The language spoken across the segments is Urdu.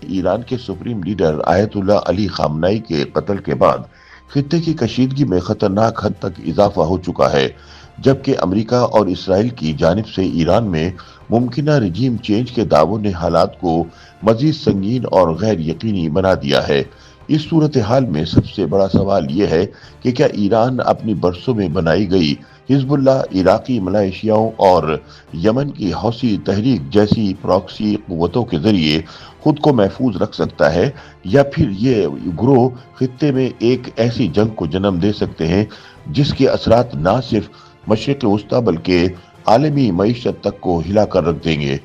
ایران کے سپریم لیڈر آیت اللہ علی خامنائی کے قتل کے بعد خطے کی کشیدگی میں خطرناک حد تک اضافہ ہو چکا ہے، جبکہ امریکہ اور اسرائیل کی جانب سے ایران میں ممکنہ رجیم چینج کے دعووں نے حالات کو مزید سنگین اور غیر یقینی بنا دیا ہے۔ اس صورتحال میں سب سے بڑا سوال یہ ہے کہ کیا ایران اپنی برسوں میں بنائی گئی حزب اللہ، عراقی ملیشیاؤں اور یمن کی حوثی تحریک جیسی پراکسی قوتوں کے ذریعے خود کو محفوظ رکھ سکتا ہے، یا پھر یہ گروہ خطے میں ایک ایسی جنگ کو جنم دے سکتے ہیں جس کے اثرات نہ صرف مشرق وسطی بلکہ عالمی معیشت تک کو ہلا کر رکھ دیں گے۔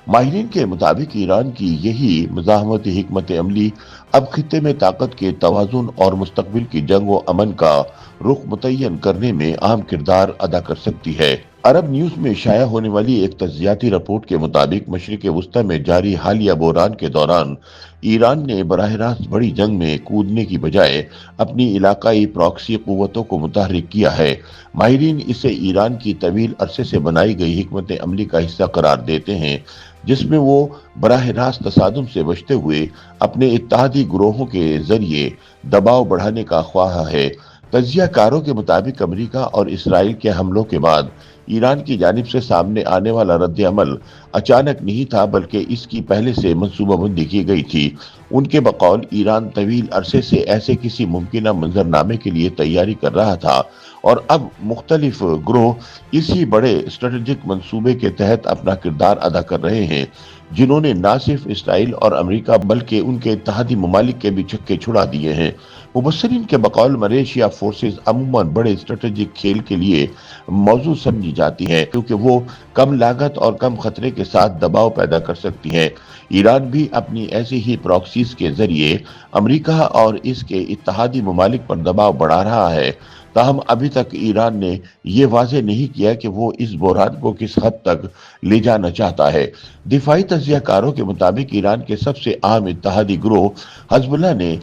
ماہرین کے مطابق ایران کی یہی مزاحمت حکمت عملی اب خطے میں طاقت کے توازن اور مستقبل کی جنگ و امن کا رخ متعین کرنے میں اہم کردار ادا کر سکتی ہے۔ عرب نیوز میں شائع ہونے والی ایک تجزیاتی رپورٹ کے مطابق مشرق وسطی میں جاری حالیہ بحران کے دوران ایران نے براہ راست بڑی جنگ میں کودنے کی بجائے اپنی علاقائی پراکسی قوتوں کو متحرک کیا ہے۔ ماہرین اسے ایران کی طویل عرصے سے بنائی گئی حکمت عملی کا حصہ قرار دیتے ہیں، جس میں وہ براہ راست تصادم سے بچتے ہوئے اپنے اتحادی گروہوں کے ذریعے دباؤ بڑھانے کا خواہاں ہے۔ تجزیہ کاروں کے مطابق امریکہ اور اسرائیل کے حملوں کے بعد ایران کی جانب سے سامنے آنے والا رد عمل اچانک نہیں تھا، بلکہ اس کی پہلے سے منصوبہ بندی کی گئی تھی۔ ان کے بقول ایران طویل عرصے سے ایسے کسی ممکنہ منظرنامے کے لیے تیاری کر رہا تھا، اور اب مختلف گروہ اسی بڑے اسٹریٹجک منصوبے کے تحت اپنا کردار ادا کر رہے ہیں، جنہوں نے نہ صرف اسرائیل اور امریکہ بلکہ ان کے اتحادی ممالک کے بھی چھکے چھڑا دیے ہیں۔ مبصرین کے بقول ملیشیا فورسز عموماً بڑے اسٹریٹجک کھیل کے لیے موزوں سمجھی جاتی ہیں، کیونکہ وہ کم لاگت اور کم خطرے کے ساتھ دباؤ پیدا کر سکتی ہیں۔ ایران بھی اپنی ایسی ہی پراکسیز کے ذریعے امریکہ اور اس کے اتحادی ممالک پر دباؤ بڑھا رہا ہے، تاہم ابھی تک ایران نے یہ واضح نہیں کیا کہ وہ اس بحران کو کس حد تک لے جانا چاہتا ہے۔ دفاعی تجزیہ کاروں کے مطابق ایران کے سب سے اہم اتحادی گروہ حزب اللہ نے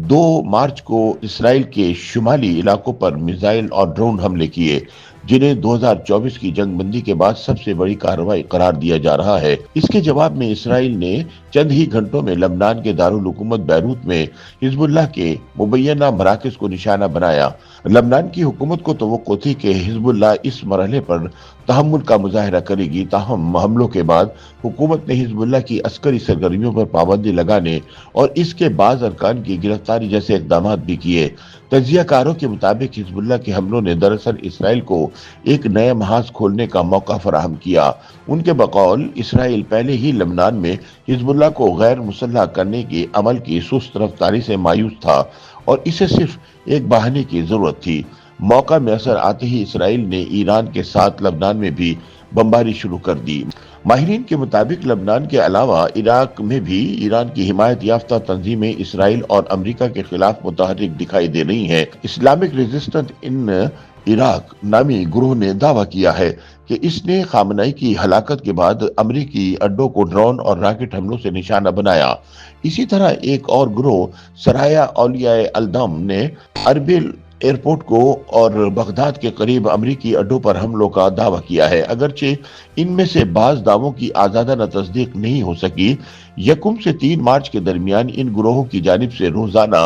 2 مارچ کو اسرائیل کے شمالی علاقوں پر میزائل اور ڈرون حملے کیے، جنہیں 2024 کی جنگ بندی کے بعد سب سے بڑی کارروائی قرار دیا جا رہا ہے۔ اس کے جواب میں اسرائیل نے چند ہی گھنٹوں میں لبنان کے دارالحکومت بیروت میں حزب اللہ کے مبینہ مراکز کو نشانہ بنایا۔ لبنان کی حکومت کو توقع تھی کہ حزب اللہ اس مرحلے پر تحمل کا مظاہرہ کرے گی، تاہم حملوں کے بعد حکومت نے حزب اللہ کی عسکری سرگرمیوں پر پابندی لگانے اور اس کے بعض ارکان کی گرفتاری جیسے اقدامات بھی کیے۔ تجزیہ کاروں کے مطابق حزب اللہ کے حملوں نے دراصل اسرائیل کو ایک نیا محاذ کھولنے کا موقع فراہم کیا۔ ان کے بقول اسرائیل پہلے ہی لبنان میں حزب اللہ کو غیر مسلح کرنے کے عمل کی سست رفتاری سے مایوس تھا، اور اسے صرف ایک بہانے کی ضرورت تھی۔ موقع میسر آتے ہی اسرائیل نے ایران کے ساتھ لبنان میں بھی بمباری شروع کر دی۔ ماہرین کے مطابق لبنان کے علاوہ عراق میں بھی ایران کی حمایت یافتہ تنظیمیں اسرائیل اور امریکہ کے خلاف متحرک دکھائی دے رہی ہیں۔ اسلامک ریزسٹنٹ ان عراق نامی گروہ نے دعویٰ کیا ہے کہ اس نے خامنائی کی ہلاکت کے بعد امریکی اڈوں کو ڈرون اور راکٹ حملوں سے نشانہ بنایا۔ اسی طرح ایک اور گروہ سرایا اولیاء الدم نے اربل ایئرپورٹ کو اور بغداد کے قریب امریکی اڈوں پر حملوں کا دعویٰ کیا ہے۔ اگرچہ ان میں سے بعض دعووں کی آزادانہ تصدیق نہیں ہو سکی۔ 1 سے 3 مارچ کے درمیان ان گروہوں کی جانب سے روزانہ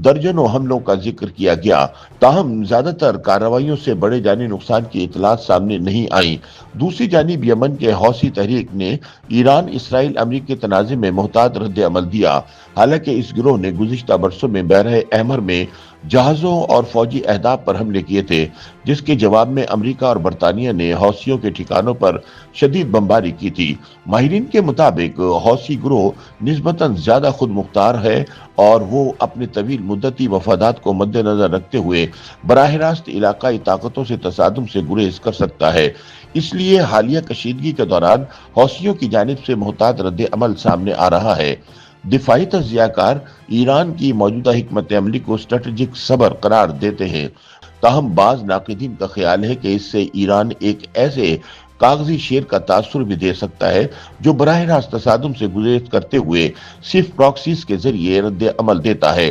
درجنوں حملوں کا ذکر کیا گیا، تاہم زیادہ تر کارروائیوں سے بڑے جانی نقصان کی اطلاعات سامنے نہیں آئیں۔ دوسری جانب یمن کے حوثی تحریک نے ایران اسرائیل امریکی تنازع میں محتاط رد عمل دیا، حالانکہ اس گروہ نے گزشتہ برسوں میں بحیرہ احمر میں جہازوں اور فوجی اہداف پر حملے کیے تھے، جس کے جواب میں امریکہ اور برطانیہ نے حوثیوں کے ٹھکانوں پر شدید بمباری کی تھی۔ ماہرین کے مطابق حوثی گروہ نسبتاً زیادہ خود مختار ہے، اور وہ اپنے طویل مدتی مفادات کو مد نظر رکھتے ہوئے براہ راست علاقائی طاقتوں سے تصادم سے گریز کر سکتا ہے۔ اس لیے حالیہ کشیدگی کے دوران حوثیوں کی جانب سے محتاط رد عمل سامنے آ رہا ہے۔ دفاعی تجزیہ کار ایران کی موجودہ حکمت عملی کو اسٹریٹجک صبر قرار دیتے ہیں، تاہم بعض ناقدین کا خیال ہے کہ اس سے ایران ایک ایسے کاغذی شیر کا تاثر بھی دے سکتا ہے جو براہ راست تصادم سے گریز کرتے ہوئے صرف پراکسیز کے ذریعے رد عمل دیتا ہے۔